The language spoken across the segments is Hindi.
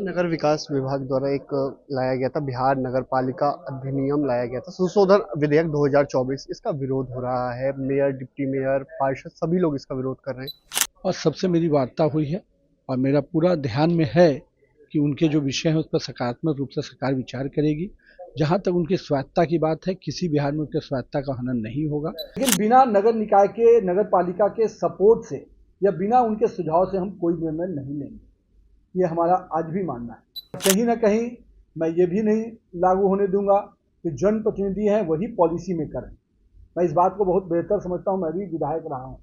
नगर विकास विभाग द्वारा एक लाया गया था बिहार नगर पालिका अधिनियम लाया गया था संशोधन विधेयक 2024। इसका विरोध हो रहा है। मेयर, डिप्टी मेयर, पार्षद सभी लोग इसका विरोध कर रहे हैं। और सबसे मेरी वार्ता हुई है और मेरा पूरा ध्यान में है कि उनके जो विषय हैं उस पर सकारात्मक रूप से सरकार विचार करेगी। जहां तक उनकी स्वायत्ता की बात है, किसी बिहार में उनके स्वायत्ता का हनन नहीं होगा, लेकिन बिना नगर निकाय के, नगर पालिका के सपोर्ट से या बिना उनके सुझाव से हम कोई निर्णय नहीं लेंगे। ये हमारा आज भी मानना है। कहीं ना कहीं मैं ये भी नहीं लागू होने दूंगा कि जनप्रतिनिधि हैं वही पॉलिसी मेकर हैं। मैं इस बात को बहुत बेहतर समझता हूं, मैं भी विधायक रहा हूं,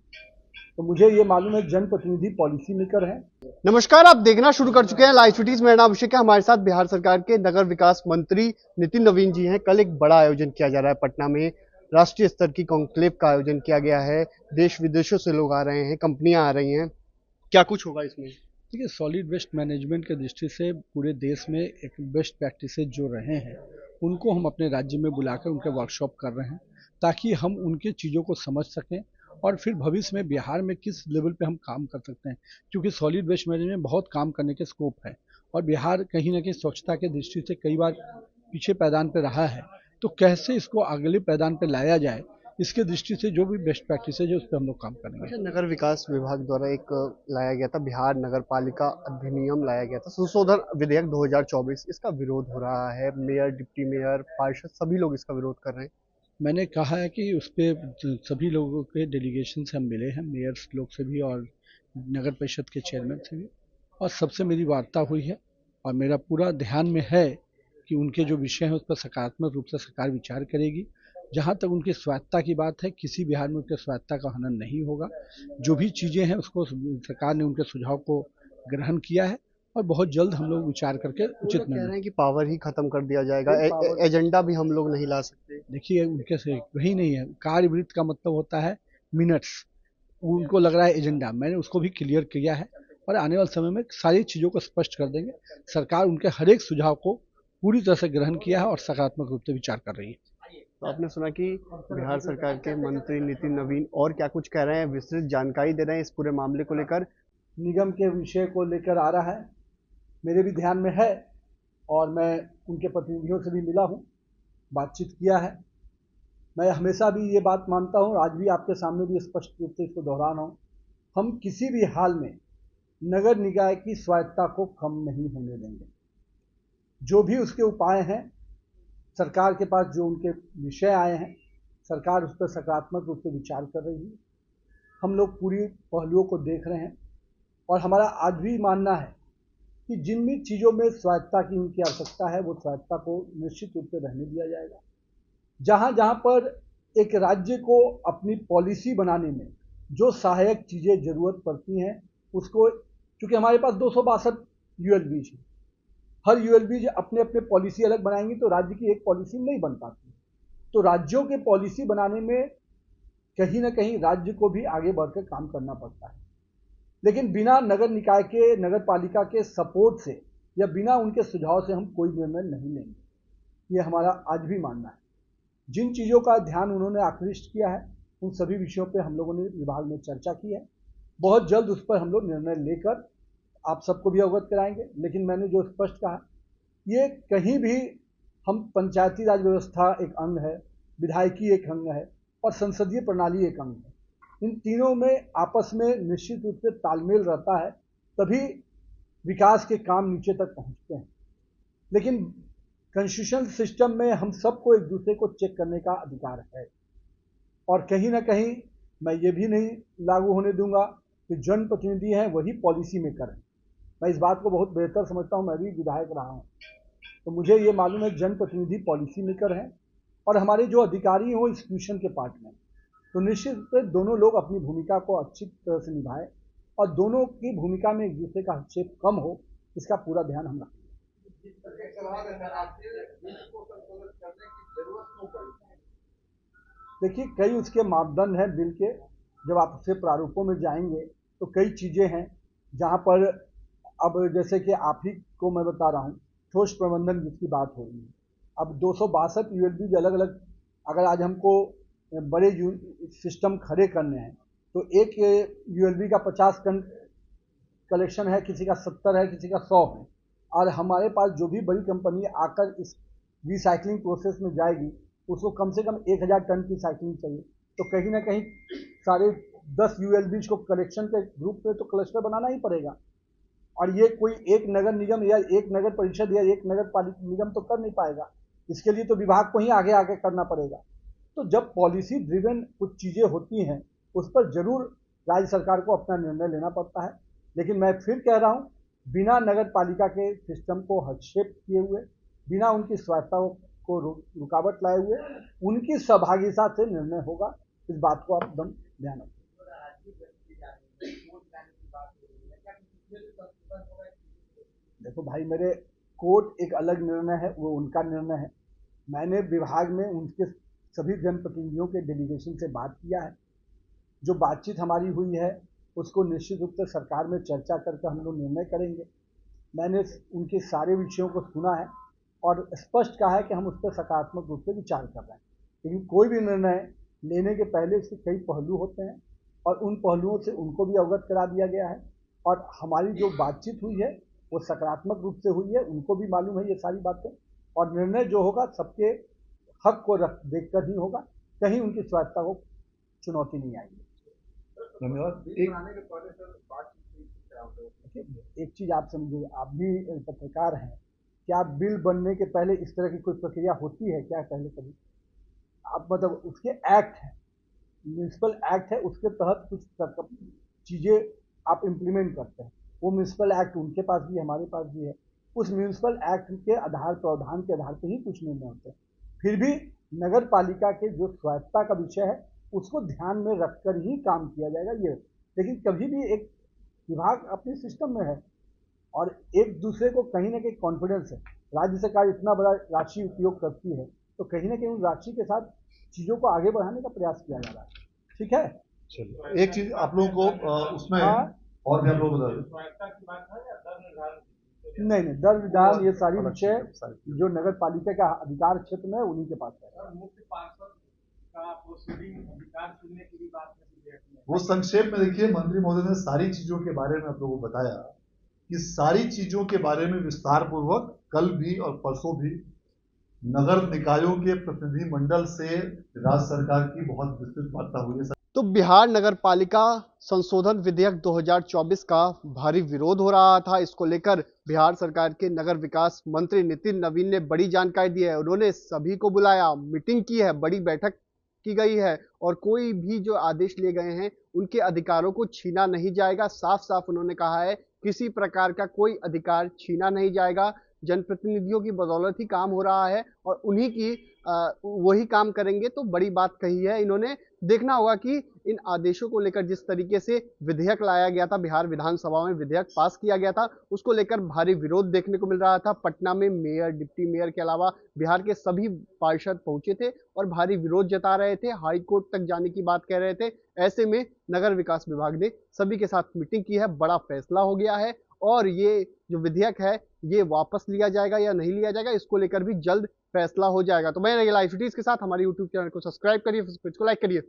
तो मुझे ये मालूम है जनप्रतिनिधि पॉलिसी मेकर है। नमस्कार, आप देखना शुरू कर चुके हैं लाइव सिटीज। मेरा नाम अभिषेक है। हमारे साथ बिहार सरकार के नगर विकास मंत्री नितिन नवीन जी हैं। कल एक बड़ा आयोजन किया जा रहा है पटना में। राष्ट्रीय स्तर की कॉन्क्लेव का आयोजन किया गया है। देश विदेशों से लोग आ रहे हैं, कंपनियां आ रही हैं। क्या कुछ होगा इसमें? देखिए, सॉलिड वेस्ट मैनेजमेंट के दृष्टि से पूरे देश में एक बेस्ट प्रैक्टिसेज जो रहे हैं उनको हम अपने राज्य में बुलाकर उनके वर्कशॉप कर रहे हैं, ताकि हम उनके चीज़ों को समझ सकें और फिर भविष्य में बिहार में किस लेवल पे हम काम कर सकते हैं। क्योंकि सॉलिड वेस्ट मैनेजमेंट में बहुत काम करने के स्कोप है और बिहार कहीं ना कहीं स्वच्छता के दृष्टि से कई बार पीछे पैदान पे रहा है। तो कैसे इसको अगले पैदान पे लाया जाए, इसके दृष्टि से जो भी बेस्ट प्रैक्टिसेज है उस पर हम लोग काम करेंगे। अच्छा, नगर विकास विभाग द्वारा एक लाया गया था बिहार नगर पालिका अधिनियम लाया गया था संशोधन विधेयक 2024। इसका विरोध हो रहा है। मेयर, डिप्टी मेयर, पार्षद सभी लोग इसका विरोध कर रहे हैं। मैंने कहा है कि उस पर सभी लोगों के डेलीगेशन से हम मिले हैं, मेयर्स लोग से भी और नगर परिषद के चेयरमैन से भी, और सबसे मेरी वार्ता हुई है और मेरा पूरा ध्यान में है कि उनके जो विषय हैं उस पर सकारात्मक रूप से सरकार विचार करेगी। जहां तक उनकी स्वायत्ता की बात है, किसी बिहार में उनके स्वायत्ता का हनन नहीं होगा। जो भी चीज़ें हैं उसको सरकार ने उनके सुझाव को ग्रहण किया है और बहुत जल्द हम लोग विचार करके उचित कह निर्णय। रहे हैं कि पावर ही खत्म कर दिया जाएगा। एजेंडा भी हम लोग नहीं ला सकते। देखिए, उनके से वही नहीं है। कार्यवृत्त का मतलब होता है मिनट्स। उनको लग रहा है एजेंडा, मैंने उसको भी क्लियर किया है और आने वाले समय में सारी चीज़ों को स्पष्ट कर देंगे। सरकार उनके हर एक सुझाव को पूरी तरह से ग्रहण किया है और सकारात्मक रूप से विचार कर रही है। तो आपने सुना कि बिहार सरकार के मंत्री नितिन नवीन और क्या कुछ कह रहे हैं, विस्तृत जानकारी दे रहे हैं इस पूरे मामले को लेकर। निगम के विषय को लेकर आ रहा है, मेरे भी ध्यान में है और मैं उनके प्रतिनिधियों से भी मिला हूँ, बातचीत किया है। मैं हमेशा भी ये बात मानता हूँ, आज भी आपके सामने भी स्पष्ट रूप से इसको दोहरा रहा हूँ, हम किसी भी हाल में नगर निकाय की स्वायत्ता को कम नहीं होने देंगे। जो भी उसके उपाय हैं, सरकार के पास जो उनके विषय आए हैं, सरकार उस पर सकारात्मक रूप से विचार कर रही है। हम लोग पूरी पहलुओं को देख रहे हैं और हमारा आज भी मानना है कि जिन भी चीज़ों में स्वायत्ता की उनकी आवश्यकता है वो स्वायत्ता को निश्चित रूप से रहने दिया जाएगा। जहाँ जहाँ पर एक राज्य को अपनी पॉलिसी बनाने में जो सहायक चीज़ें ज़रूरत पड़ती हैं उसको, चूँकि हमारे पास 262 यूएलबीज हैं, हर यूएलबीज अपने अपने पॉलिसी अलग बनाएंगी तो राज्य की एक पॉलिसी नहीं बन पाती। तो राज्यों के पॉलिसी बनाने में कहीं ना कहीं राज्य को भी आगे बढ़कर काम करना पड़ता है। लेकिन बिना नगर निकाय के, नगर पालिका के सपोर्ट से या बिना उनके सुझाव से हम कोई निर्णय नहीं लेंगे। ये हमारा आज भी मानना है। जिन चीज़ों का ध्यान उन्होंने आकृष्ट किया है उन सभी विषयों पे हम लोगों ने विभाग में चर्चा की है। बहुत जल्द उस पर हम लोग निर्णय लेकर आप सबको भी अवगत कराएंगे। लेकिन मैंने जो स्पष्ट कहा, ये कहीं भी हम पंचायती राज व्यवस्था एक अंग है, विधायकी एक अंग है और संसदीय प्रणाली एक अंग है। इन तीनों में आपस में निश्चित रूप से तालमेल रहता है, तभी विकास के काम नीचे तक पहुंचते हैं। लेकिन कॉन्स्टिट्यूशन सिस्टम में हम सबको एक दूसरे को चेक करने का अधिकार है और कहीं ना कहीं मैं ये भी नहीं लागू होने दूंगा कि जनप्रतिनिधि हैं वही पॉलिसी मेकर हैं। मैं इस बात को बहुत बेहतर समझता हूँ, मैं भी विधायक रहा हूँ, तो मुझे ये मालूम है जनप्रतिनिधि पॉलिसी मेकर हैं और हमारे जो अधिकारी हो इंस्टीट्यूशन के पार्ट में, तो निश्चित रूप से दोनों लोग अपनी भूमिका को अच्छी तरह से निभाएं और दोनों की भूमिका में एक दूसरे का हस्तक्षेप कम हो, इसका पूरा ध्यान हम रखें। देखिए, कई उसके मापदंड हैं बिल के। जब आप उसके प्रारूपों में जाएंगे तो कई चीज़ें हैं जहाँ पर, अब जैसे कि आप ही को मैं बता रहा हूँ, ठोस प्रबंधन जिसकी बात हो रही है, अब 262 यूएलबी अलग अलग, अगर आज हमको बड़े सिस्टम खड़े करने हैं तो एक यूएलबी का 50 टन कलेक्शन है, किसी का 70 है, किसी का 100 है। और हमारे पास जो भी बड़ी कंपनी आकर इस रिसाइकलिंग प्रोसेस में जाएगी उसको कम से कम 1000 टन की साइकिलिंग चाहिए। तो कहीं ना कहीं सारे 10 यूएलबीज को कलेक्शन के ग्रुप में तो क्लस्टर बनाना ही पड़ेगा। और ये कोई एक नगर निगम या एक नगर परिषद या एक नगर पालिका निगम तो कर नहीं पाएगा, इसके लिए तो विभाग को ही आगे आगे करना पड़ेगा। तो जब पॉलिसी ड्रिवन कुछ चीज़ें होती हैं उस पर जरूर राज्य सरकार को अपना निर्णय लेना पड़ता है। लेकिन मैं फिर कह रहा हूँ, बिना नगर पालिका के सिस्टम को हस्तक्षेप किए हुए, बिना उनकी स्वायत्ता को रुकावट लाए हुए उनकी सहभागिता से निर्णय होगा। इस बात को आप एकदम ध्यान रखें। देखो भाई, मेरे कोर्ट एक अलग निर्णय है, वो उनका निर्णय है। मैंने विभाग में उनके सभी जनप्रतिनिधियों के डेलीगेशन से बात किया है। जो बातचीत हमारी हुई है उसको निश्चित रूप से सरकार में चर्चा करके हम लोग निर्णय करेंगे। मैंने उनके सारे विषयों को सुना है और स्पष्ट कहा है कि हम उस पर सकारात्मक रूप से विचार कर रहे हैं। लेकिन कोई भी निर्णय लेने के पहले इसके कई पहलू होते हैं और उन पहलुओं से उनको भी अवगत करा दिया गया है। और हमारी जो बातचीत हुई है वो सकारात्मक रूप से हुई है, उनको भी मालूम है ये सारी बातें। और निर्णय जो होगा सबके हक को देखकर ही होगा, कहीं उनकी स्वायत्ता को चुनौती नहीं आएगी। धन्यवाद। एक चीज आप समझिए, आप भी पत्रकार हैं, क्या बिल बनने के पहले इस तरह की कोई प्रक्रिया होती है क्या पहले कभी? आप मतलब उसके एक्ट है, म्यूनिसिपल एक्ट है, उसके तहत कुछ चीजें आप इम्प्लीमेंट करते हैं। वो म्यूनिसिपल एक्ट उनके पास भी हमारे पास भी है। उस म्यूनिसिपल एक्ट के आधार प्रावधान के आधार पर ही कुछ निर्णय होते हैं। फिर भी नगर पालिका के जो स्वायत्ता का विषय है उसको ध्यान में रखकर ही काम किया जाएगा ये। लेकिन कभी भी एक विभाग अपने सिस्टम में है और एक दूसरे को कहीं ना कहीं कॉन्फिडेंस है। राज्य सरकार इतना बड़ा राशि उपयोग करती है तो कहीं ना कहीं उस राशि के साथ चीज़ों को आगे बढ़ाने का प्रयास किया जा रहा है। ठीक है, चलिए एक चीज आप लोगों को उसमें और भी आप लोग बता दें। नहीं, दर विधान ये सारी विषय जो नगर पालिका का अधिकार क्षेत्र में उन्हीं के पास है। वो संक्षेप में देखिए, मंत्री महोदय ने सारी चीजों के बारे में आप लोगों को बताया कि सारी चीजों के बारे में विस्तार पूर्वक कल भी और परसों भी नगर निकायों के प्रतिनिधि मंडल से राज्य सरकार की बहुत विस्तृत वार्ता हुई है। तो बिहार नगर पालिका संशोधन विधेयक 2024 का भारी विरोध हो रहा था। इसको लेकर बिहार सरकार के नगर विकास मंत्री नितिन नवीन ने बड़ी जानकारी दी है। उन्होंने सभी को बुलाया, मीटिंग की है, बड़ी बैठक की गई है और कोई भी जो आदेश लिए गए हैं उनके अधिकारों को छीना नहीं जाएगा। साफ साफ उन्होंने कहा है किसी प्रकार का कोई अधिकार छीना नहीं जाएगा। जनप्रतिनिधियों की बदौलत ही काम हो रहा है और उन्हीं की वही काम करेंगे। तो बड़ी बात कही है इन्होंने। देखना होगा कि इन आदेशों को लेकर जिस तरीके से विधेयक लाया गया था, बिहार विधानसभा में विधेयक पास किया गया था, उसको लेकर भारी विरोध देखने को मिल रहा था। पटना में मेयर, डिप्टी मेयर के अलावा बिहार के सभी पार्षद पहुंचे थे और भारी विरोध जता रहे थे, हाई कोर्ट तक जाने की बात कह रहे थे। ऐसे में नगर विकास विभाग ने सभी के साथ मीटिंग की है, बड़ा फैसला हो गया है और ये जो विधेयक है ये वापस लिया जाएगा या नहीं लिया जाएगा, इसको लेकर भी जल्द फैसला हो जाएगा। तो मैं लाइव सिटीज के साथ हमारे यूट्यूब चैनल को सब्सक्राइब करिए, फेसबुक पेज को लाइक करिए।